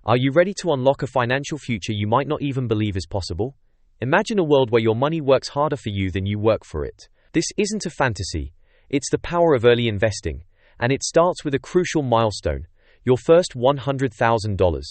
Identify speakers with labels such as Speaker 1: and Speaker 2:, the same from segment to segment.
Speaker 1: Are you ready to unlock a financial future you might not even believe is possible? Imagine a world where your money works harder for you than you work for it. This isn't a fantasy. It's the power of early investing, and it starts with a crucial milestone: your first $100,000.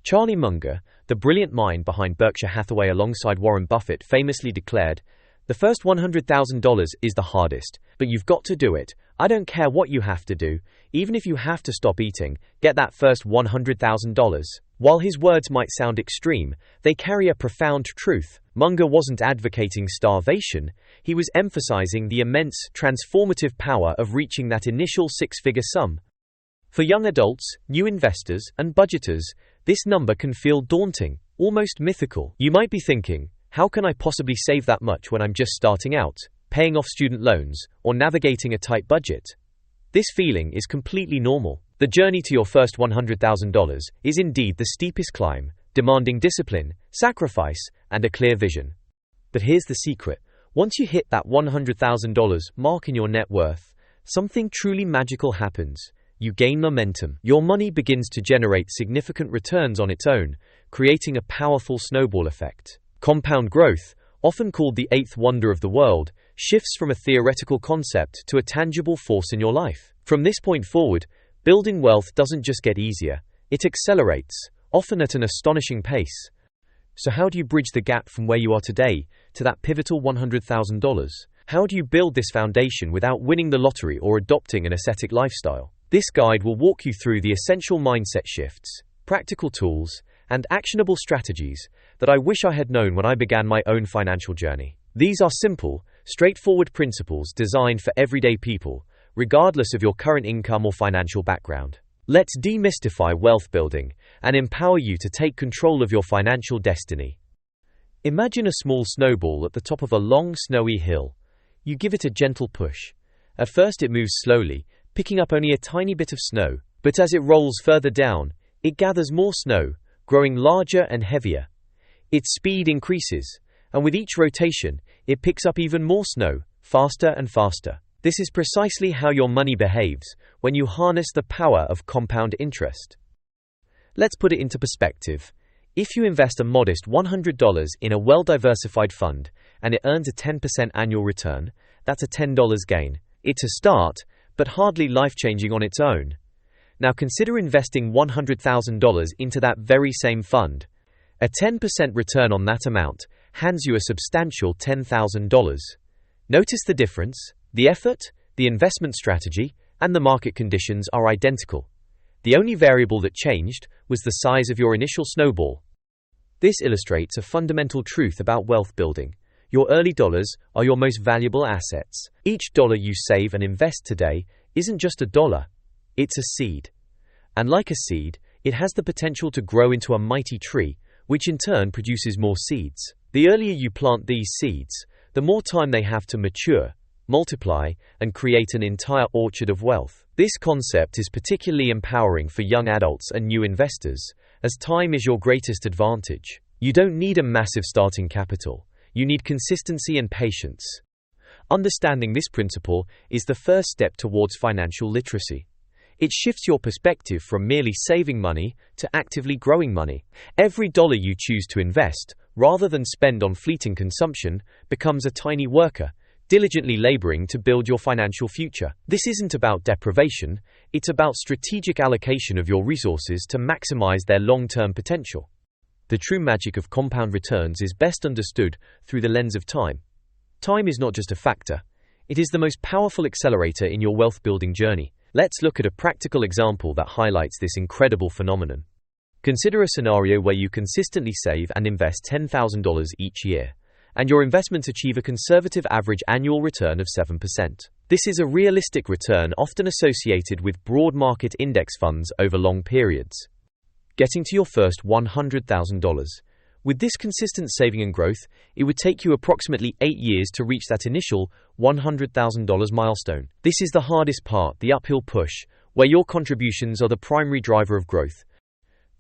Speaker 1: Charlie Munger, the brilliant mind behind Berkshire Hathaway alongside Warren Buffett, famously declared, "The first $100,000 is the hardest, but you've got to do it. I don't care what you have to do, even if you have to stop eating, get that first $100,000. While his words might sound extreme, they carry a profound truth. Munger wasn't advocating starvation, he was emphasizing the immense, transformative power of reaching that initial six-figure sum. For young adults, new investors, and budgeters, this number can feel daunting, almost mythical. You might be thinking, how can I possibly save that much when I'm just starting out, paying off student loans, or navigating a tight budget? This feeling is completely normal. The journey to your first $100,000 is indeed the steepest climb, demanding discipline, sacrifice, and a clear vision. But here's the secret. Once you hit that $100,000 mark in your net worth, something truly magical happens. You gain momentum. Your money begins to generate significant returns on its own, creating a powerful snowball effect. Compound growth, often called the eighth wonder of the world, shifts from a theoretical concept to a tangible force in your life. From this point forward, building wealth doesn't just get easier, it accelerates, often at an astonishing pace. So how do you bridge the gap from where you are today to that pivotal $100,000? How do you build this foundation without winning the lottery or adopting an ascetic lifestyle? This guide will walk you through the essential mindset shifts, practical tools, and actionable strategies that I wish I had known when I began my own financial journey. These are simple, straightforward principles designed for everyday people, regardless of your current income or financial background. Let's demystify wealth building and empower you to take control of your financial destiny. Imagine a small snowball at the top of a long, snowy hill. You give it a gentle push. At first it moves slowly, picking up only a tiny bit of snow, but as it rolls further down, it gathers more snow, growing larger and heavier. Its speed increases, and with each rotation, it picks up even more snow, faster and faster. This is precisely how your money behaves when you harness the power of compound interest. Let's put it into perspective. If you invest a modest $100 in a well-diversified fund and it earns a 10% annual return, that's a $10 gain. It's a start, but hardly life-changing on its own. Now consider investing $100,000 into that very same fund. A 10% return on that amount hands you a substantial $10,000. Notice the difference. The effort, the investment strategy, and the market conditions are identical. The only variable that changed was the size of your initial snowball. This illustrates a fundamental truth about wealth building. Your early dollars are your most valuable assets. Each dollar you save and invest today isn't just a dollar, it's a seed. And like a seed, it has the potential to grow into a mighty tree, which in turn produces more seeds. The earlier you plant these seeds, the more time they have to mature, multiply, and create an entire orchard of wealth. This concept is particularly empowering for young adults and new investors, as time is your greatest advantage. You don't need a massive starting capital. You need consistency and patience. Understanding this principle is the first step towards financial literacy. It shifts your perspective from merely saving money to actively growing money. Every dollar you choose to invest, rather than spend on fleeting consumption, becomes a tiny worker, diligently laboring to build your financial future. This isn't about deprivation, it's about strategic allocation of your resources to maximize their long-term potential. The true magic of compound returns is best understood through the lens of time. Time is not just a factor, it is the most powerful accelerator in your wealth-building journey. Let's look at a practical example that highlights this incredible phenomenon. Consider a scenario where you consistently save and invest $10,000 each year, and your investments achieve a conservative average annual return of 7%. This is a realistic return often associated with broad market index funds over long periods. Getting to your first $100,000. With this consistent saving and growth, it would take you approximately 8 years to reach that initial $100,000 milestone. This is the hardest part, the uphill push, where your contributions are the primary driver of growth.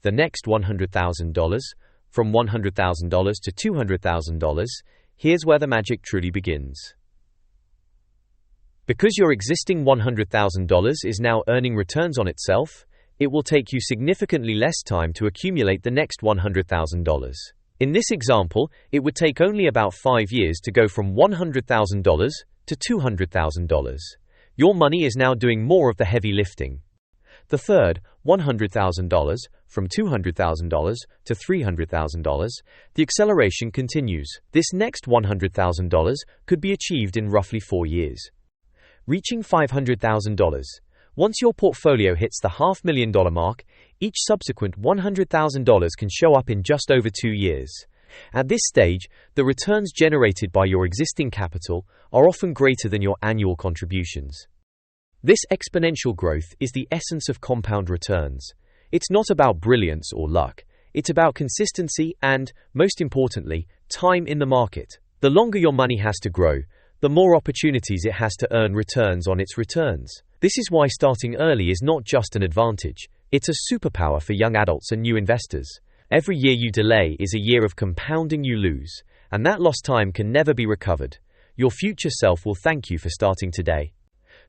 Speaker 1: The next $100,000, from $100,000 to $200,000, here's where the magic truly begins. Because your existing $100,000 is now earning returns on itself, it will take you significantly less time to accumulate the next $100,000. In this example, it would take only about 5 years to go from $100,000 to $200,000. Your money is now doing more of the heavy lifting. The third, $100,000, from $200,000 to $300,000, the acceleration continues. This next $100,000 could be achieved in roughly 4 years. Reaching $500,000. Once your portfolio hits the $500,000 mark, each subsequent $100,000 can show up in just over 2 years. At this stage, the returns generated by your existing capital are often greater than your annual contributions. This exponential growth is the essence of compound returns. It's not about brilliance or luck. It's about consistency and, most importantly, time in the market. The longer your money has to grow, the more opportunities it has to earn returns on its returns. This is why starting early is not just an advantage, it's a superpower for young adults and new investors. Every year you delay is a year of compounding you lose, and that lost time can never be recovered. Your future self will thank you for starting today.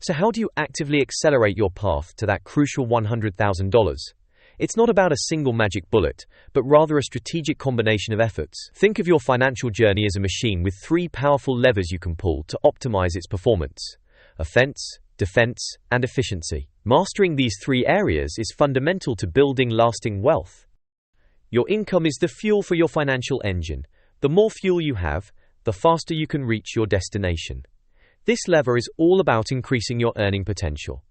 Speaker 1: So how do you actively accelerate your path to that crucial $100,000? It's not about a single magic bullet, but rather a strategic combination of efforts. Think of your financial journey as a machine with 3 powerful levers you can pull to optimize its performance: offense, defense, and efficiency. Mastering these 3 areas is fundamental to building lasting wealth. Your income is the fuel for your financial engine. The more fuel you have, the faster you can reach your destination. This lever is all about increasing your earning potential.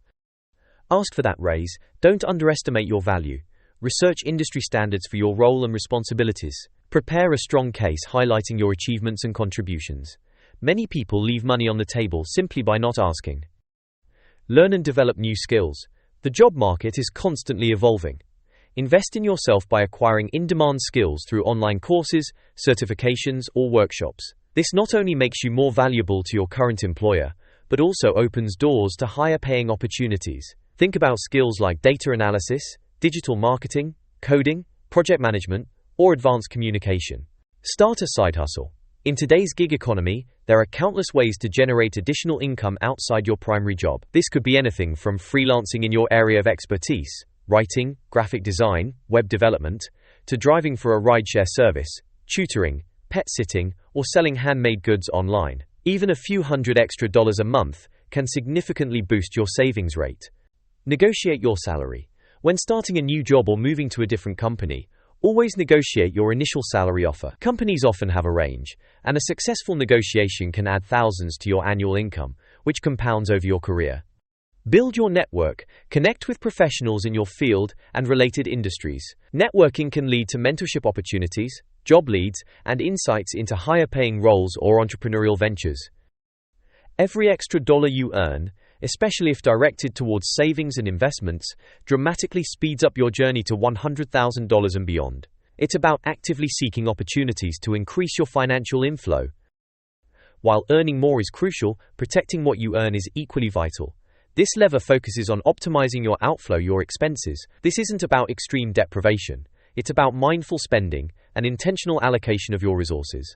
Speaker 1: Ask for that raise, don't underestimate your value. Research industry standards for your role and responsibilities. Prepare a strong case highlighting your achievements and contributions. Many people leave money on the table simply by not asking. Learn and develop new skills. The job market is constantly evolving. Invest in yourself by acquiring in-demand skills through online courses, certifications, or workshops. This not only makes you more valuable to your current employer, but also opens doors to higher-paying opportunities. Think about skills like data analysis, digital marketing, coding, project management, or advanced communication. Start a side hustle. In today's gig economy, there are countless ways to generate additional income outside your primary job. This could be anything from freelancing in your area of expertise, writing, graphic design, web development, to driving for a rideshare service, tutoring, pet sitting, or selling handmade goods online. Even a few $100 extra a month can significantly boost your savings rate. Negotiate your salary. When starting a new job or moving to a different company, always negotiate your initial salary offer. Companies often have a range, and a successful negotiation can add thousands to your annual income, which compounds over your career. Build your network, connect with professionals in your field and related industries. Networking can lead to mentorship opportunities, job leads, and insights into higher-paying roles or entrepreneurial ventures. Every extra dollar you earn, especially if directed towards savings and investments, dramatically speeds up your journey to $100,000 and beyond. It's about actively seeking opportunities to increase your financial inflow. While earning more is crucial, protecting what you earn is equally vital. This lever focuses on optimizing your outflow, your expenses. This isn't about extreme deprivation. It's about mindful spending and intentional allocation of your resources.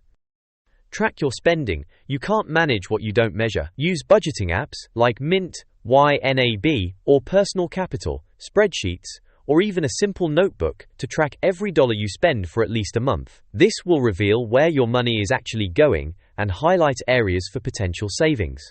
Speaker 1: Track your spending. You can't manage what you don't measure. Use budgeting apps like Mint, YNAB, or Personal Capital, spreadsheets, or even a simple notebook to track every dollar you spend for at least a month. This will reveal where your money is actually going and highlight areas for potential savings.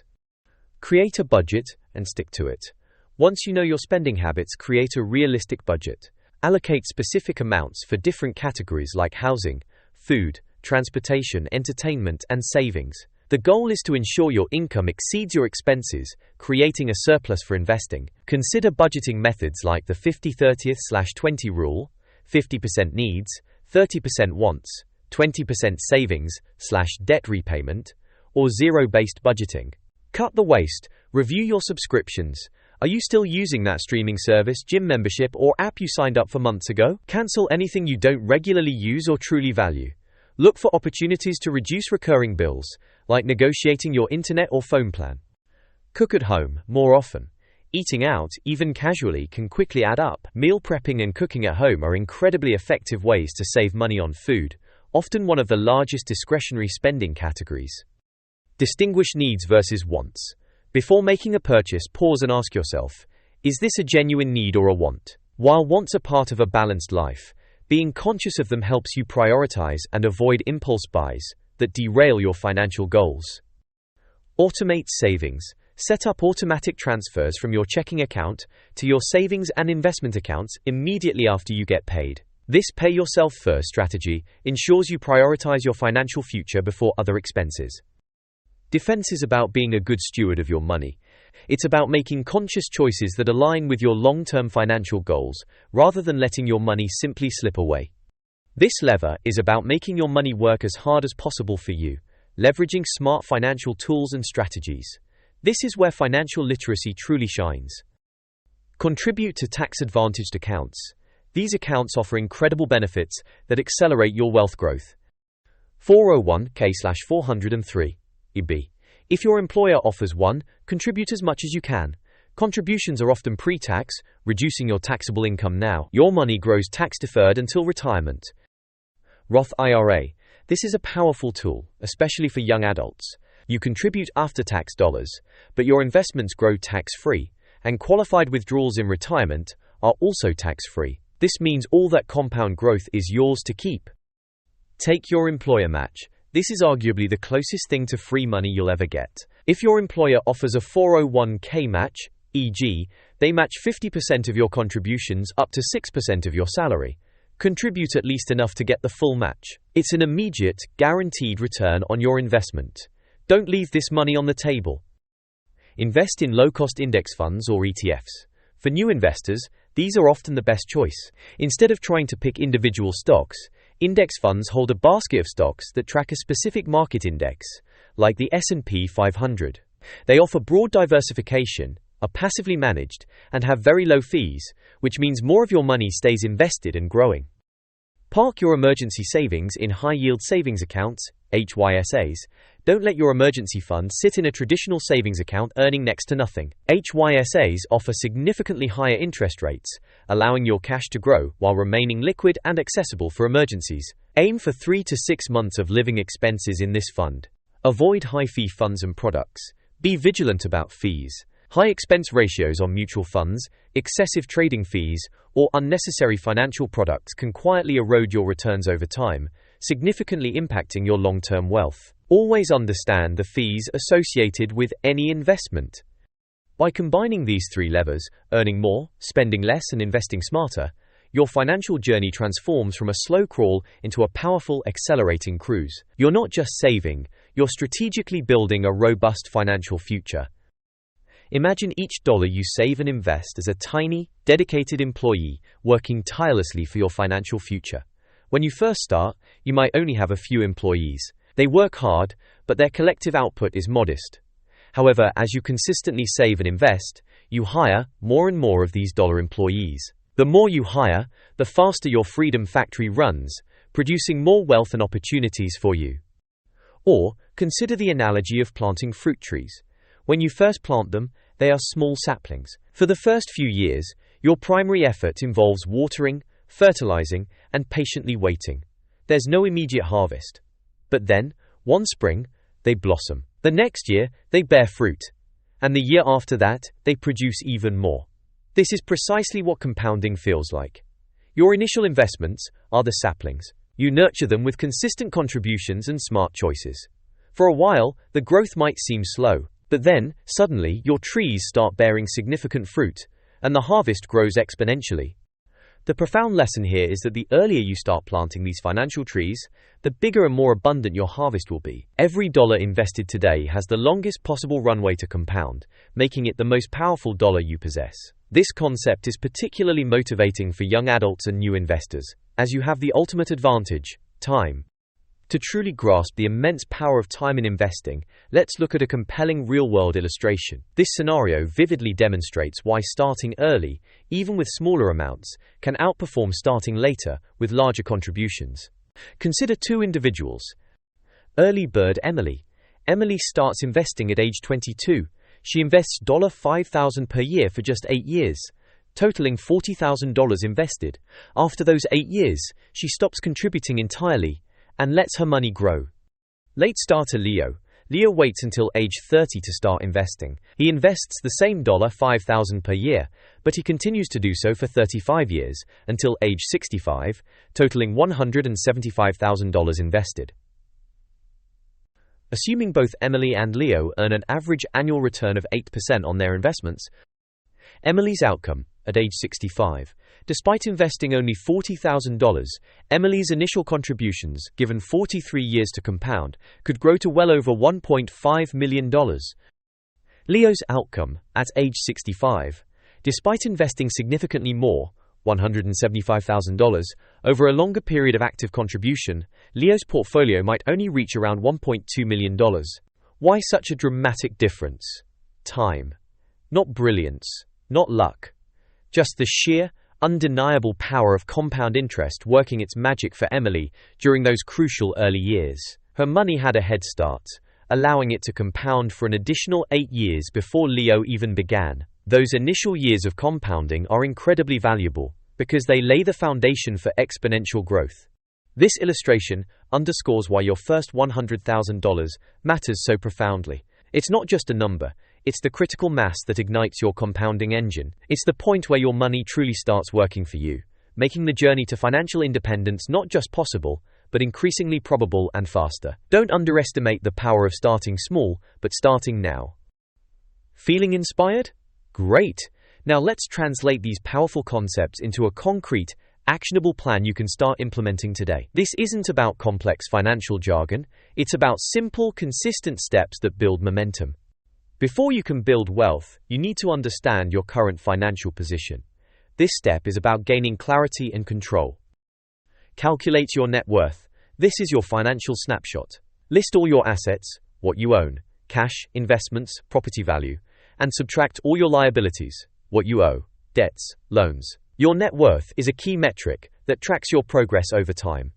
Speaker 1: Create a budget and stick to it. Once you know your spending habits, create a realistic budget. Allocate specific amounts for different categories like housing, food, transportation, entertainment, and savings. The goal is to ensure your income exceeds your expenses, creating a surplus for investing. Consider budgeting methods like the 50-30/20 rule, 50% needs, 30% wants, 20% savings/debt repayment, or zero-based budgeting. Cut the waste. Review your subscriptions. Are you still using that streaming service, gym membership, or app you signed up for months ago? Cancel anything you don't regularly use or truly value. Look for opportunities to reduce recurring bills, like negotiating your internet or phone plan. Cook at home more often. Eating out, even casually, can quickly add up. Meal prepping and cooking at home are incredibly effective ways to save money on food, often one of the largest discretionary spending categories. Distinguish needs versus wants. Before making a purchase, pause and ask yourself, is this a genuine need or a want? While wants are part of a balanced life, being conscious of them helps you prioritize and avoid impulse buys that derail your financial goals. Automate savings. Set up automatic transfers from your checking account to your savings and investment accounts immediately after you get paid. This pay yourself first strategy ensures you prioritize your financial future before other expenses. Defense is about being a good steward of your money. It's about making conscious choices that align with your long-term financial goals, rather than letting your money simply slip away. This lever is about making your money work as hard as possible for you, leveraging smart financial tools and strategies. This is where financial literacy truly shines. Contribute to tax-advantaged accounts. These accounts offer incredible benefits that accelerate your wealth growth. 401k/403 EB. If your employer offers one, contribute as much as you can. Contributions are often pre-tax, reducing your taxable income now. Your money grows tax-deferred until retirement. Roth IRA. This is a powerful tool, especially for young adults. You contribute after-tax dollars, but your investments grow tax-free, and qualified withdrawals in retirement are also tax-free. This means all that compound growth is yours to keep. Take your employer match. This is arguably the closest thing to free money you'll ever get. If your employer offers a 401k match, e.g., they match 50% of your contributions up to 6% of your salary, contribute at least enough to get the full match. It's an immediate, guaranteed return on your investment. Don't leave this money on the table. Invest in low-cost index funds or ETFs. For new investors, these are often the best choice. Instead of trying to pick individual stocks, index funds hold a basket of stocks that track a specific market index, like the S&P 500. They offer broad diversification, are passively managed, and have very low fees, which means more of your money stays invested and growing. Park your emergency savings in high-yield savings accounts, HYSAs. Don't let your emergency fund sit in a traditional savings account earning next to nothing. HYSAs offer significantly higher interest rates, allowing your cash to grow while remaining liquid and accessible for emergencies. Aim for 3 to 6 months of living expenses in this fund. Avoid high-fee funds and products. Be vigilant about fees. High expense ratios on mutual funds, excessive trading fees, or unnecessary financial products can quietly erode your returns over time, significantly impacting your long-term wealth. Always understand the fees associated with any investment. By combining these three levers, earning more, spending less, and investing smarter, your financial journey transforms from a slow crawl into a powerful, accelerating cruise. You're not just saving, you're strategically building a robust financial future. Imagine each dollar you save and invest as a tiny, dedicated employee working tirelessly for your financial future. When you first start, you might only have a few employees. They work hard, but their collective output is modest. However, as you consistently save and invest, you hire more and more of these dollar employees. The more you hire, the faster your freedom factory runs, producing more wealth and opportunities for you. Or, consider the analogy of planting fruit trees. When you first plant them, they are small saplings. For the first few years, your primary effort involves watering, fertilizing, and patiently waiting. There's no immediate harvest. But then, one spring, they blossom. The next year, they bear fruit. And the year after that, they produce even more. This is precisely what compounding feels like. Your initial investments are the saplings. You nurture them with consistent contributions and smart choices. For a while, the growth might seem slow. But then, suddenly, your trees start bearing significant fruit, and the harvest grows exponentially. The profound lesson here is that the earlier you start planting these financial trees, the bigger and more abundant your harvest will be. Every dollar invested today has the longest possible runway to compound, making it the most powerful dollar you possess. This concept is particularly motivating for young adults and new investors, as you have the ultimate advantage: time. To truly grasp the immense power of time in investing, let's look at a compelling real-world illustration. This scenario vividly demonstrates why starting early, even with smaller amounts, can outperform starting later with larger contributions. Consider two individuals. Early bird Emily. Emily starts investing at age 22. She invests $5,000 per year for just 8 years, totaling $40,000 invested. After those 8 years, she stops contributing entirely and lets her money grow. Late starter Leo. Leo waits until age 30 to start investing. He invests the same $5,000 per year, but he continues to do so for 35 years, until age 65, totaling $175,000 invested. Assuming both Emily and Leo earn an average annual return of 8% on their investments, Emily's outcome, at age 65, despite investing only $40,000, Emily's initial contributions, given 43 years to compound, could grow to well over $1.5 million. Leo's outcome, at age 65, despite investing significantly more, $175,000, over a longer period of active contribution, Leo's portfolio might only reach around $1.2 million. Why such a dramatic difference? Time. Not brilliance, not luck. Just the sheer, undeniable power of compound interest working its magic for Emily during those crucial early years. Her money had a head start, allowing it to compound for an additional 8 years before Leo even began. Those initial years of compounding are incredibly valuable because they lay the foundation for exponential growth. This illustration underscores why your first $100,000 matters so profoundly. It's not just a number. It's the critical mass that ignites your compounding engine. It's the point where your money truly starts working for you, making the journey to financial independence not just possible, but increasingly probable and faster. Don't underestimate the power of starting small, but starting now. Feeling inspired? Great! Now let's translate these powerful concepts into a concrete, actionable plan you can start implementing today. This isn't about complex financial jargon, it's about simple, consistent steps that build momentum. Before you can build wealth, you need to understand your current financial position. This step is about gaining clarity and control. Calculate your net worth. This is your financial snapshot. List all your assets, what you own, cash, investments, property value, and subtract all your liabilities, what you owe, debts, loans. Your net worth is a key metric that tracks your progress over time.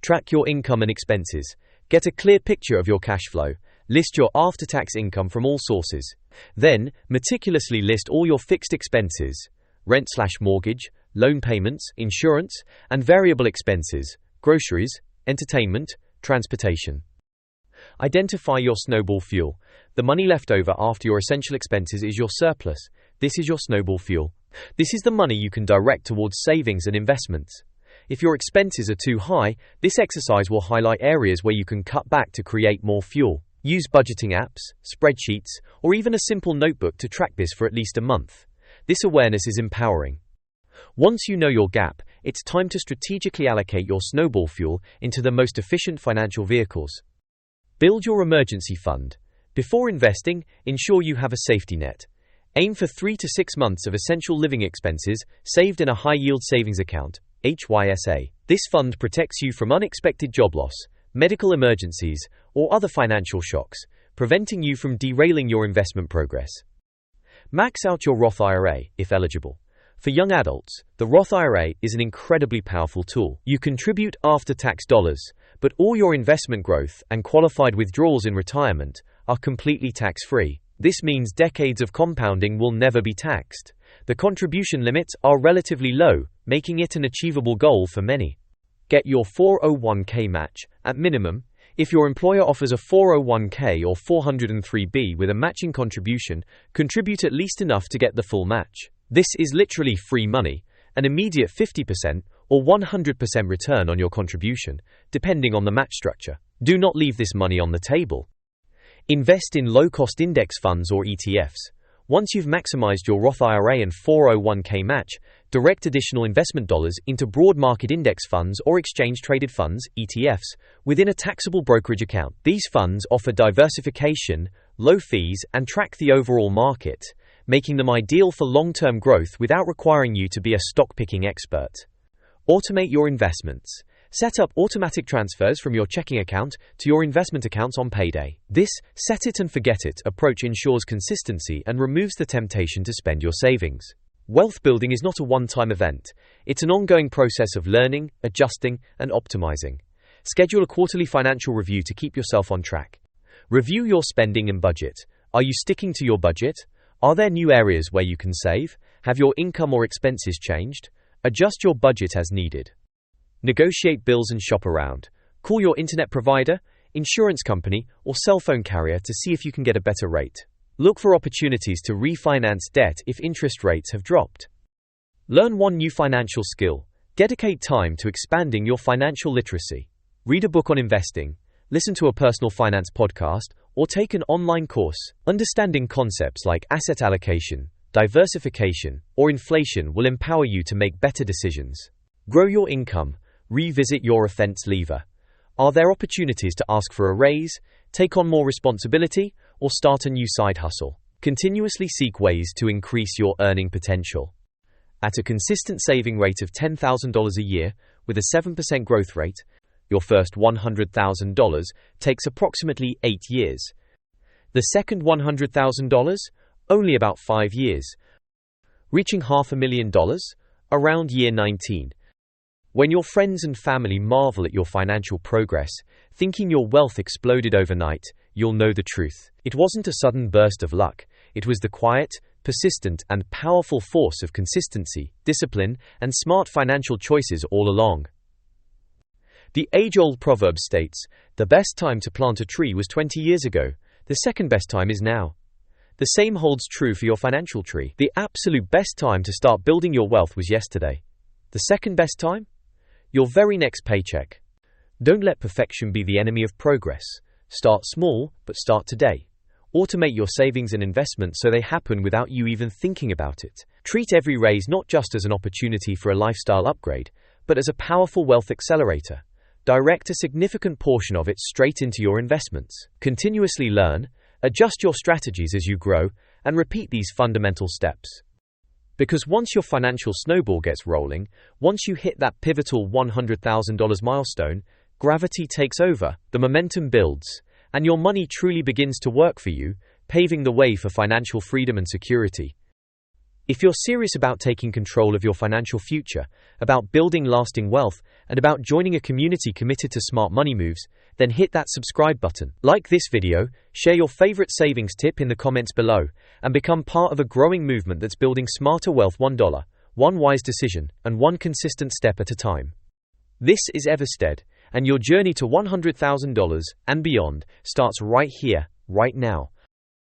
Speaker 1: Track your income and expenses. Get a clear picture of your cash flow. List your after-tax income from all sources. Then, meticulously list all your fixed expenses, rent/mortgage, loan payments, insurance, and variable expenses, groceries, entertainment, transportation. Identify your snowball fuel. The money left over after your essential expenses is your surplus. This is your snowball fuel. This is the money you can direct towards savings and investments. If your expenses are too high, this exercise will highlight areas where you can cut back to create more fuel. Use budgeting apps, spreadsheets, or even a simple notebook to track this for at least a month. This awareness is empowering. Once you know your gap, it's time to strategically allocate your snowball fuel into the most efficient financial vehicles. Build your emergency fund. Before investing, ensure you have a safety net. Aim for 3 to 6 months of essential living expenses saved in a high-yield savings account, HYSA. This fund protects you from unexpected job loss, medical emergencies, or other financial shocks, preventing you from derailing your investment progress. Max out your Roth IRA, if eligible. For young adults, the Roth IRA is an incredibly powerful tool. You contribute after-tax dollars, but all your investment growth and qualified withdrawals in retirement are completely tax-free. This means decades of compounding will never be taxed. The contribution limits are relatively low, making it an achievable goal for many. Get your 401k match, at minimum. If your employer offers a 401k or 403b with a matching contribution, contribute at least enough to get the full match. This is literally free money, an immediate 50% or 100% return on your contribution, depending on the match structure. Do not leave this money on the table. Invest in low-cost index funds or ETFs. Once you've maximized your Roth IRA and 401k match, direct additional investment dollars into broad market index funds or exchange-traded funds, ETFs, within a taxable brokerage account. These funds offer diversification, low fees, and track the overall market, making them ideal for long-term growth without requiring you to be a stock-picking expert. Automate your investments. Set up automatic transfers from your checking account to your investment accounts on payday. This set-it-and-forget-it approach ensures consistency and removes the temptation to spend your savings. Wealth building is not a one-time event. It's an ongoing process of learning, adjusting, and optimizing. Schedule a quarterly financial review to keep yourself on track. Review your spending and budget. Are you sticking to your budget? Are there new areas where you can save? Have your income or expenses changed? Adjust your budget as needed. Negotiate bills and shop around. Call your internet provider, insurance company, or cell phone carrier to see if you can get a better rate. Look for opportunities to refinance debt if interest rates have dropped. Learn one new financial skill. Dedicate time to expanding your financial literacy. Read a book on investing, listen to a personal finance podcast, or take an online course. Understanding concepts like asset allocation, diversification, or inflation will empower you to make better decisions. Grow your income. Revisit your offense lever. Are there opportunities to ask for a raise, take on more responsibility, or start a new side hustle? Continuously seek ways to increase your earning potential. At a consistent saving rate of $10,000 a year with a 7% growth rate, your first $100,000 takes approximately 8 years. The second $100,000? Only about 5 years. Reaching $500,000? Around year 19. When your friends and family marvel at your financial progress, thinking your wealth exploded overnight, you'll know the truth. It wasn't a sudden burst of luck. It was the quiet, persistent, and powerful force of consistency, discipline, and smart financial choices all along. The age-old proverb states, "The best time to plant a tree was 20 years ago. The second best time is now." The same holds true for your financial tree. The absolute best time to start building your wealth was yesterday. The second best time? Your very next paycheck. Don't let perfection be the enemy of progress. Start small, but start today. Automate your savings and investments so they happen without you even thinking about it. Treat every raise not just as an opportunity for a lifestyle upgrade, but as a powerful wealth accelerator. Direct a significant portion of it straight into your investments. Continuously learn, adjust your strategies as you grow, and repeat these fundamental steps. Because once your financial snowball gets rolling, once you hit that pivotal $100,000 milestone, gravity takes over, the momentum builds, and your money truly begins to work for you, paving the way for financial freedom and security. If you're serious about taking control of your financial future, about building lasting wealth, and about joining a community committed to smart money moves, then hit that subscribe button. Like this video, share your favorite savings tip in the comments below, and become part of a growing movement that's building smarter wealth $1, one wise decision, and one consistent step at a time. This is Everstead, and your journey to $100,000 and beyond starts right here, right now.